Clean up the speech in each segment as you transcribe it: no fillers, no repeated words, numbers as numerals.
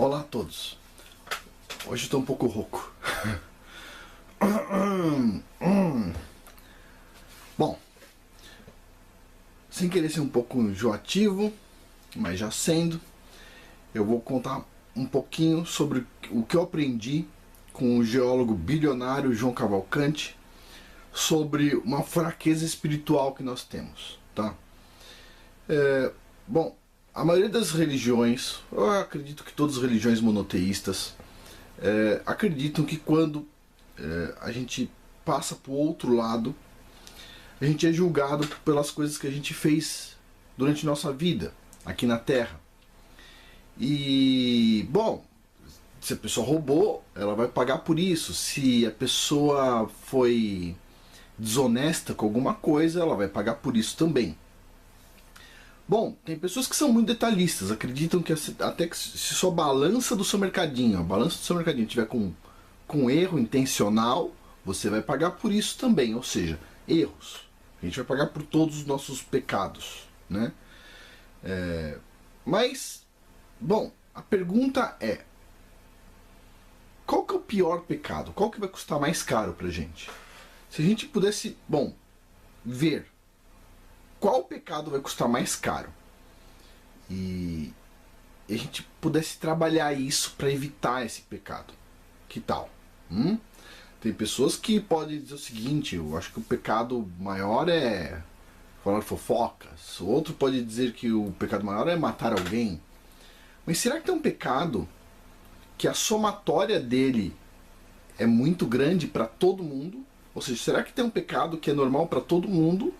Olá a todos. Hoje estou um pouco rouco. Bom, sem querer ser um pouco enjoativo, mas já sendo, eu vou contar um pouquinho sobre o que eu aprendi com o geólogo bilionário João Cavalcante sobre uma fraqueza espiritual que nós temos, tá? Bom, a maioria das religiões, eu acredito que todas as religiões monoteístas acreditam que quando a gente passa para o outro lado, a gente é julgado pelas coisas que a gente fez durante nossa vida aqui na Terra. E, bom, se a pessoa roubou, ela vai pagar por isso. Se a pessoa foi desonesta com alguma coisa, ela vai pagar por isso também. Bom, tem pessoas que são muito detalhistas, acreditam que até que se sua balança do seu mercadinho, a balança do seu mercadinho tiver com erro intencional, você vai pagar por isso também, ou seja, erros. A gente vai pagar por todos os nossos pecados, né? Mas, bom, a pergunta é: qual que é o pior pecado? Qual que vai custar mais caro pra gente? Se a gente pudesse, bom, ver qual pecado vai custar mais caro e a gente pudesse trabalhar isso para evitar esse pecado, que tal? Tem pessoas que podem dizer o seguinte: eu acho que o pecado maior é falar fofocas. O outro pode dizer que o pecado maior é matar alguém. Mas será que tem um pecado que a somatória dele é muito grande para todo mundo? Ou seja, será que tem um pecado que é normal para todo mundo?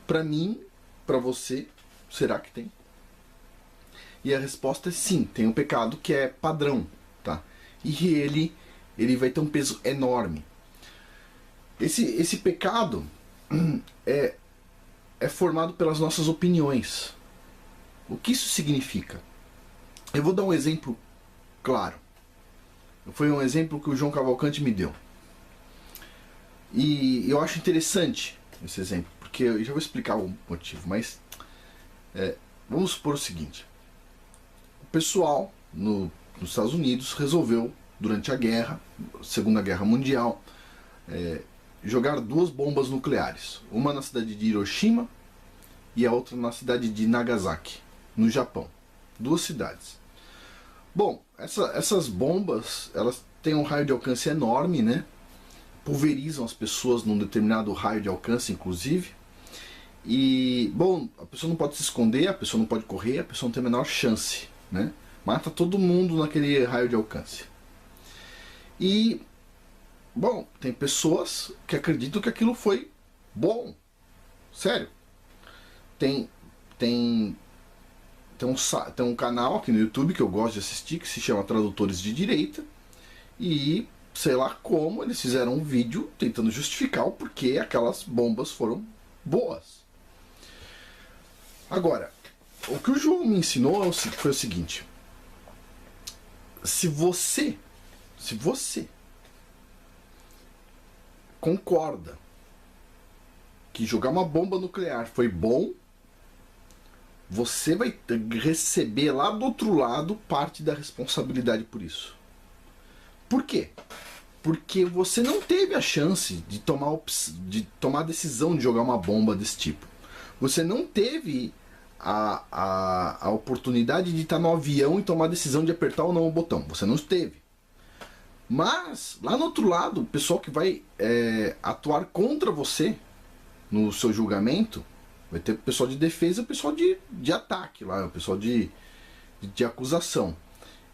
Para mim, para você, será que tem? E a resposta é sim, tem um pecado que é padrão, tá? E ele vai ter um peso enorme. Esse pecado é formado pelas nossas opiniões. O que isso significa? Eu vou dar um exemplo claro. Foi um exemplo que o João Cavalcante me deu. E eu acho interessante esse exemplo, porque eu já vou explicar o motivo, mas vamos supor o seguinte: o pessoal nos Estados Unidos resolveu, durante a guerra, Segunda Guerra Mundial, jogar duas bombas nucleares, uma na cidade de Hiroshima e a outra na cidade de Nagasaki, no Japão. Duas cidades. Bom, essas bombas, elas têm um raio de alcance enorme, né? Pulverizam as pessoas num determinado raio de alcance, inclusive. E, bom, a pessoa não pode se esconder, a pessoa não pode correr, a pessoa não tem a menor chance, né? Mata todo mundo naquele raio de alcance. E, bom, tem pessoas que acreditam que aquilo foi bom. Sério. Tem um canal aqui no YouTube que eu gosto de assistir, que se chama Tradutores de Direita. E sei lá como eles fizeram um vídeo tentando justificar o porquê aquelas bombas foram boas. Agora, o que o João me ensinou foi o seguinte: se você concorda que jogar uma bomba nuclear foi bom, você vai receber lá do outro lado parte da responsabilidade por isso. Por quê? Porque você não teve a chance de tomar a decisão de jogar uma bomba desse tipo. Você não teve a oportunidade de estar no avião e tomar a decisão de apertar ou não o botão. Você não teve. Mas, lá no outro lado, o pessoal que vai atuar contra você no seu julgamento, vai ter o pessoal de defesa e o pessoal de ataque, lá, o pessoal de acusação.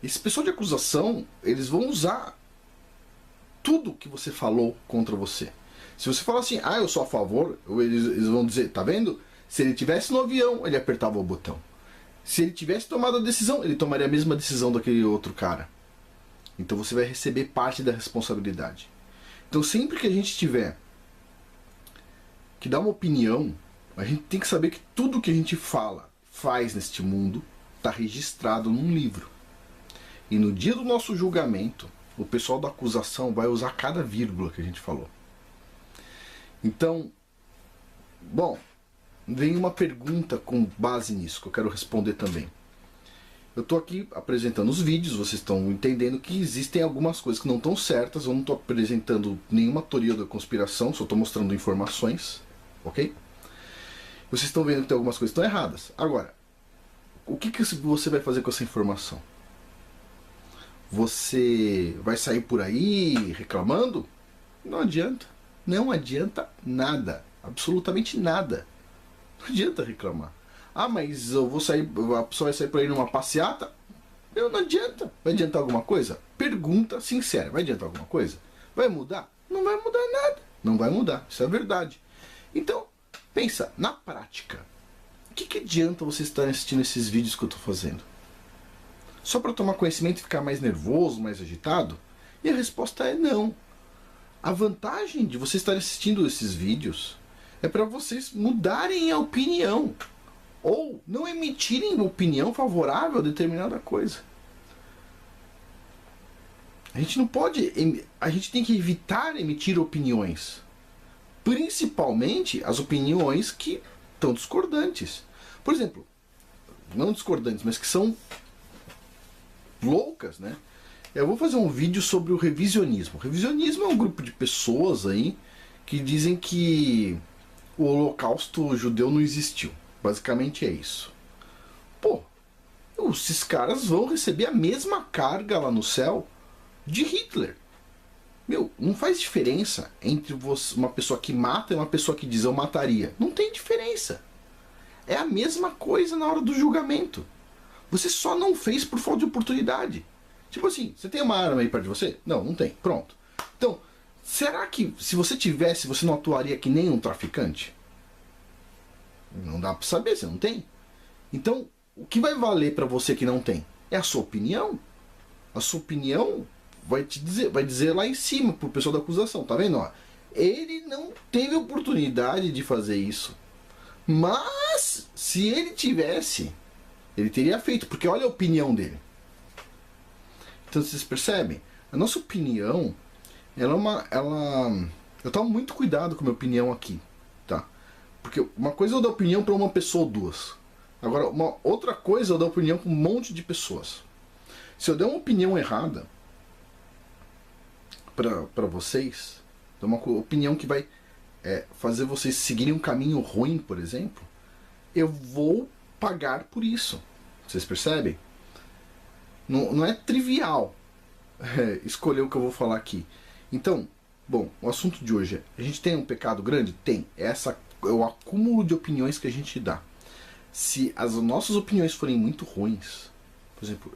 Esse pessoal de acusação, eles vão usar tudo que você falou contra você. Se você falar assim: eu sou a favor, eles vão dizer: tá vendo? Se ele tivesse no avião, ele apertava o botão. Se ele tivesse tomado a decisão, ele tomaria a mesma decisão daquele outro cara. Então você vai receber parte da responsabilidade. Então sempre que a gente tiver que dar uma opinião, a gente tem que saber que tudo que a gente faz neste mundo, está registrado num livro. E no dia do nosso julgamento, o pessoal da acusação vai usar cada vírgula que a gente falou. Então, bom, vem uma pergunta com base nisso que eu quero responder também. eu tô aqui apresentando os vídeos, vocês estão entendendo que existem algumas coisas que não estão certas, eu não estou apresentando nenhuma teoria da conspiração, só estou mostrando informações, ok? Vocês estão vendo que tem algumas coisas que estão erradas. Agora, o que você vai fazer com essa informação? Você vai sair por aí reclamando? Não adianta. Não adianta nada. Absolutamente nada. Não adianta reclamar. Ah, mas eu vou sair, a pessoa vai sair por aí numa passeata? Não adianta. Vai adiantar alguma coisa? Pergunta sincera. Vai adiantar alguma coisa? Vai mudar? Não vai mudar nada. Não vai mudar. Isso é verdade. Então, pensa, na prática, o que adianta você estar assistindo esses vídeos que eu estou fazendo? Só para tomar conhecimento e ficar mais nervoso, mais agitado? E a resposta é não. A vantagem de você estar assistindo esses vídeos é para vocês mudarem a opinião ou não emitirem opinião favorável a determinada coisa. A gente não pode, a gente tem que evitar emitir opiniões, principalmente as opiniões que estão discordantes. Por exemplo, não discordantes, mas que são loucas, né? Eu vou fazer um vídeo sobre o revisionismo. O revisionismo é um grupo de pessoas aí que dizem que o holocausto judeu não existiu. Basicamente é isso. Pô, esses caras vão receber a mesma carga lá no céu de Hitler. Meu, não faz diferença entre uma pessoa que mata e uma pessoa que diz eu mataria. Não tem diferença. É a mesma coisa na hora do julgamento. Você só não fez por falta de oportunidade. Tipo assim, você tem uma arma aí perto de você? Não, não tem. Pronto. Então, será que se você tivesse, você não atuaria que nem um traficante? Não dá pra saber, você não tem. Então, o que vai valer pra você que não tem? É a sua opinião. A sua opinião vai dizer lá em cima pro pessoal da acusação, tá vendo? Ó, ele não teve oportunidade de fazer isso. Mas, se ele tivesse, ele teria feito, porque olha a opinião dele. Então vocês percebem? A nossa opinião, eu tomo muito cuidado com a minha opinião aqui, tá? Porque uma coisa é eu dar opinião para uma pessoa ou duas. Agora, uma outra coisa é eu dar opinião para um monte de pessoas. Se eu der uma opinião errada para vocês, uma opinião que vai fazer vocês seguirem um caminho ruim, por exemplo, eu vou pagar por isso. Vocês percebem? Não é trivial escolher o que eu vou falar aqui. Então, bom, o assunto de hoje é: a gente tem um pecado grande? Tem. É o acúmulo de opiniões que a gente dá. Se as nossas opiniões forem muito ruins, por exemplo,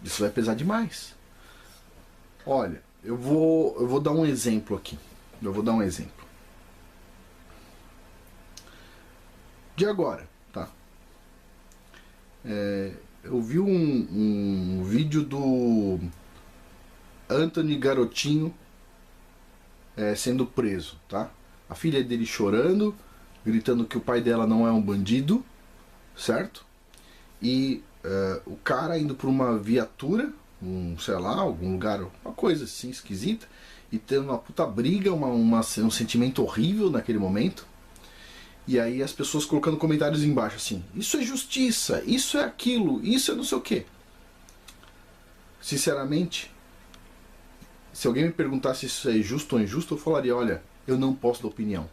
isso vai pesar demais. Olha, eu vou dar um exemplo aqui. Eu vou dar um exemplo. De agora, tá? Eu vi um vídeo do Anthony Garotinho sendo preso, tá? A filha dele chorando, gritando que o pai dela não é um bandido, certo? E o cara indo por uma viatura, sei lá, algum lugar, uma coisa assim esquisita, e tendo uma puta briga, um sentimento horrível naquele momento. E aí as pessoas colocando comentários embaixo assim: isso é justiça, isso é aquilo, isso é não sei o que. Sinceramente, se alguém me perguntasse se isso é justo ou injusto, eu falaria: olha, eu não posso dar opinião.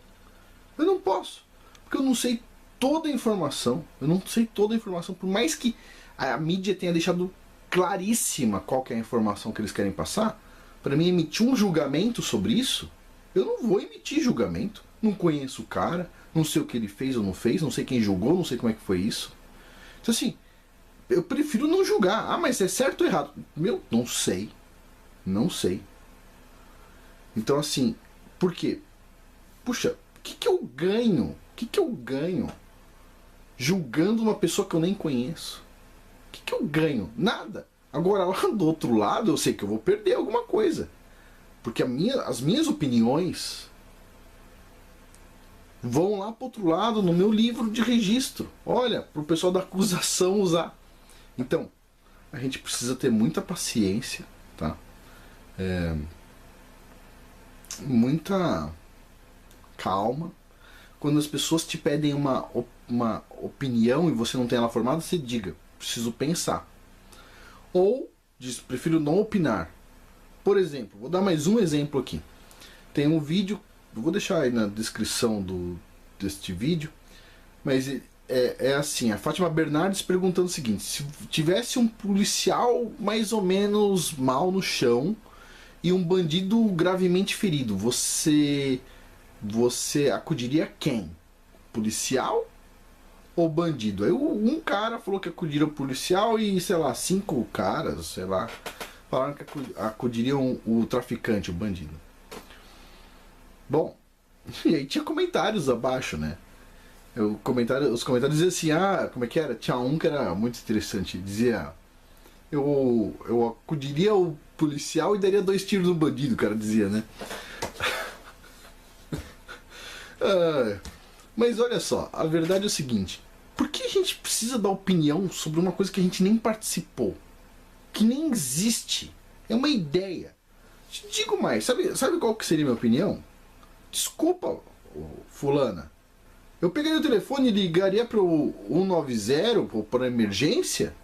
Eu não posso, porque eu não sei toda a informação. Eu não sei toda a informação, por mais que a mídia tenha deixado claríssima qual que é a informação que eles querem passar. Para mim emitir um julgamento sobre isso, eu não vou emitir julgamento. Não conheço o cara, não sei o que ele fez ou não fez, não sei quem julgou, não sei como é que foi isso. Então assim, eu prefiro não julgar. Ah, mas é certo ou errado? Meu, não sei. Não sei. Então assim, por quê? Puxa, o que eu ganho? O que eu ganho julgando uma pessoa que eu nem conheço? O que eu ganho? Nada. Agora, lá do outro lado, eu sei que eu vou perder alguma coisa. Porque as minhas opiniões vão lá para o outro lado, no meu livro de registro. Olha, para o pessoal da acusação usar. Então, a gente precisa ter muita paciência, tá? Muita calma. Quando as pessoas te pedem uma opinião e você não tem ela formada, você diga: preciso pensar. Ou diz, prefiro não opinar. Por exemplo, vou dar mais um exemplo aqui. Tem um vídeo, eu vou deixar aí na descrição deste vídeo, mas é assim, a Fátima Bernardes perguntando o seguinte: se tivesse um policial mais ou menos mal no chão e um bandido gravemente ferido, você acudiria quem? Policial ou bandido? Aí um cara falou que acudiria o policial e, sei lá, 5 caras, sei lá, falaram que acudiriam o traficante, o bandido. Bom, e aí tinha comentários abaixo, né? Os comentários diziam assim, como é que era? Tinha um que era muito interessante, dizia, eu acudiria o policial e daria 2 tiros no bandido, o cara dizia, né? Mas olha só, a verdade é o seguinte: por que a gente precisa dar opinião sobre uma coisa que a gente nem participou? Que nem existe? É uma ideia. Te digo mais, sabe qual que seria a minha opinião? Desculpa, fulana. Eu pegaria o telefone e ligaria para o 190 para emergência?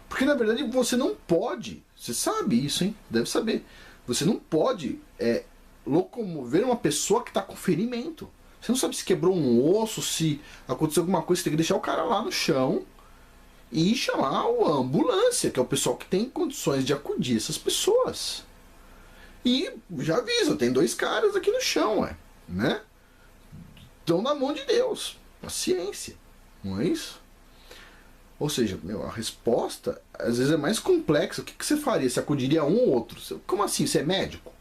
Porque na verdade você não pode, você sabe isso, hein? Deve saber. Você não pode locomover uma pessoa que está com ferimento. Você não sabe se quebrou um osso, se aconteceu alguma coisa, você tem que deixar o cara lá no chão e chamar a ambulância, que é o pessoal que tem condições de acudir essas pessoas. E já aviso, tem 2 caras aqui no chão, né? Estão na mão de Deus. Paciência. Não é isso? Ou seja, a resposta às vezes é mais complexa. O que você faria? Você acudiria um ou outro? Como assim? Você é médico?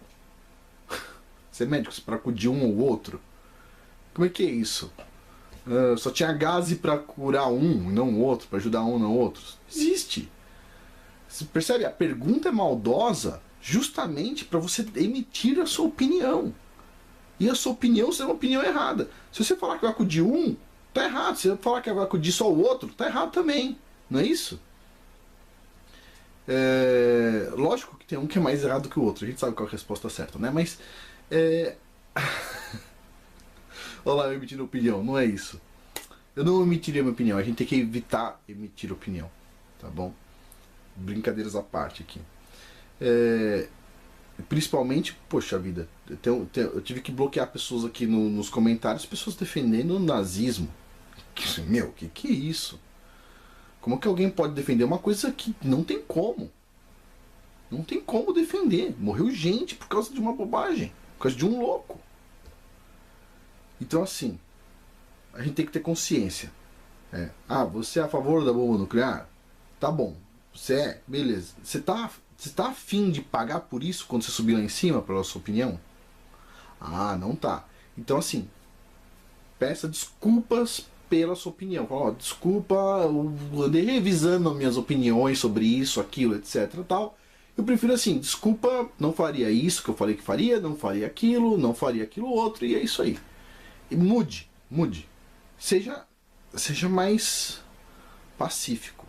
Você é médico para acudir um ou outro? Como é que é isso? Só tinha gase para curar um e não o outro, para ajudar um e não o outro? Existe. Você percebe? A pergunta é maldosa justamente para você emitir a sua opinião. E a sua opinião será uma opinião errada. Se você falar que vai acudir um, tá errado. Se você falar que vai acudir só o outro, tá errado também. Não é isso? Lógico que tem um que é mais errado que o outro. A gente sabe qual é a resposta certa, né? Mas olha lá, eu emitindo opinião. Não é isso. Eu não emitiria minha opinião. A gente tem que evitar emitir opinião. Tá bom? Brincadeiras à parte aqui. Principalmente, poxa vida, eu tive que bloquear pessoas aqui nos comentários, pessoas defendendo o nazismo. Meu, que é isso? Como que alguém pode defender uma coisa que não tem como? Não tem como defender. Morreu gente por causa de uma bobagem, por causa de um louco. Então assim, a gente tem que ter consciência. Você é a favor da bomba nuclear? Tá bom. Você é? Beleza. Você tá afim de pagar por isso quando você subir lá em cima, pela sua opinião? Não tá. Então assim, peça desculpas pela sua opinião. Fala, desculpa, eu andei revisando minhas opiniões sobre isso, aquilo, etc. Tal. Eu prefiro assim, desculpa, não faria isso que eu falei que faria, não faria aquilo outro, e é isso aí. E mude. Seja mais pacífico.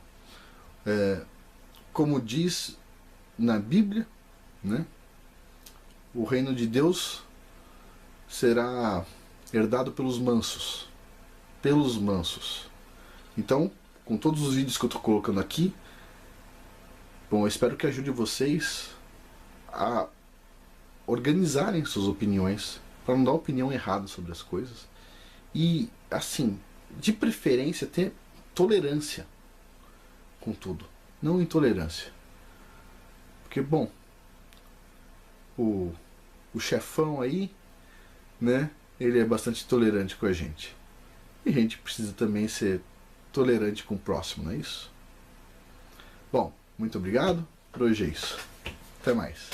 Como diz na Bíblia, né? O reino de Deus será herdado pelos mansos. Então, com todos os vídeos que eu estou colocando aqui, bom, eu espero que ajude vocês a organizarem suas opiniões, para não dar opinião errada sobre as coisas. E, assim, de preferência, ter tolerância com tudo, não intolerância. Porque, bom, o chefão aí, né, ele é bastante tolerante com a gente. E a gente precisa também ser tolerante com o próximo, não é isso? Bom, muito obrigado. Por hoje é isso. Até mais.